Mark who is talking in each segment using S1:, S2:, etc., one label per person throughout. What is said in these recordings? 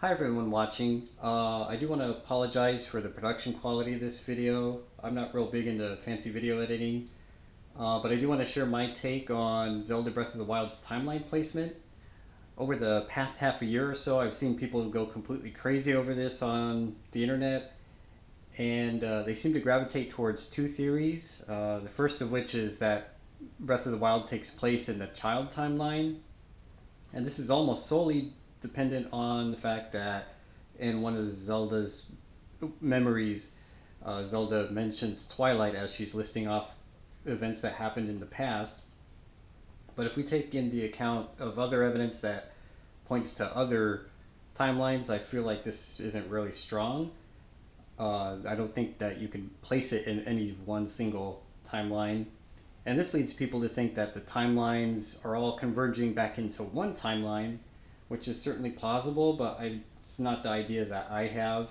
S1: Hi everyone watching. I do want to apologize for the production quality of this video. I'm not real big into fancy video editing, but I do want to share my take on Zelda Breath of the Wild's timeline placement. Over the past half a year or so, I've seen people go completely crazy over this on the internet, and they seem to gravitate towards two theories. The first of which is that Breath of the Wild takes place in the child timeline, and this is almost solely dependent on the fact that in one of Zelda's memories, Zelda mentions Twilight as she's listing off events that happened in the past. But if we take into account of other evidence that points to other timelines, I feel like this isn't really strong. I don't think that you can place it in any one single timeline. And this leads people to think that the timelines are all converging back into one timeline, which is certainly plausible, but it's not the idea that I have.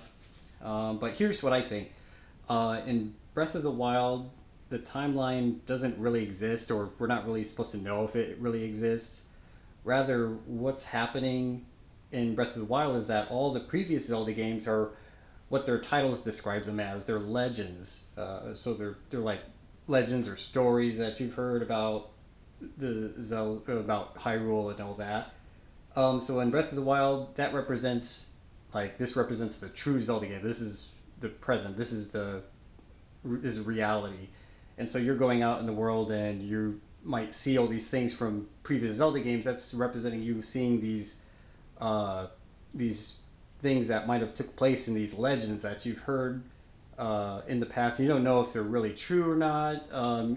S1: But here's what I think. In Breath of the Wild, the timeline doesn't really exist, or we're not really supposed to know if it really exists. Rather, what's happening in Breath of the Wild is that all the previous Zelda games are what their titles describe them as. They're legends. So they're like legends or stories that you've heard about the Zelda, about Hyrule and all that. So in Breath of the Wild, that represents this represents the true Zelda game. This is the present. This is reality, and so you're going out in the world and you might see all these things from previous Zelda games. That's representing you seeing these things that might have took place in these legends that you've heard in the past. You don't know if they're really true or not.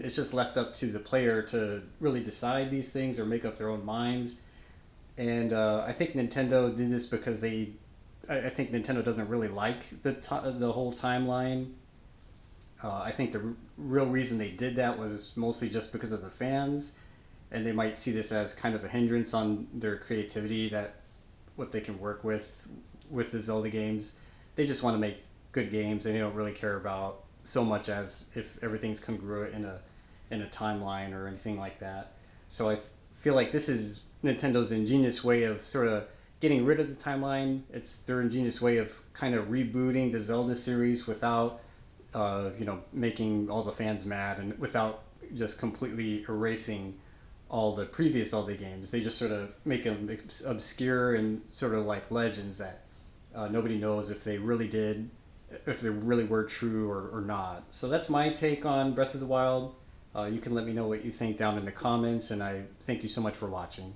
S1: It's just left up to the player to really decide these things or make up their own minds. And I think Nintendo did this because I think Nintendo doesn't really like the whole timeline. I think the real reason they did that was mostly just because of the fans, and they might see this as kind of a hindrance on their creativity, that what they can work with the Zelda games. They just want to make good games, and they don't really care about so much as if everything's congruent in a timeline or anything like that. So I feel like this is Nintendo's ingenious way of sort of getting rid of the timeline. It's their ingenious way of kind of rebooting the Zelda series without, making all the fans mad, and without just completely erasing all the previous Zelda games. They just sort of make them obscure and sort of like legends that nobody knows if they really were true or not. So that's my take on Breath of the Wild. You can let me know what you think down in the comments, and I thank you so much for watching.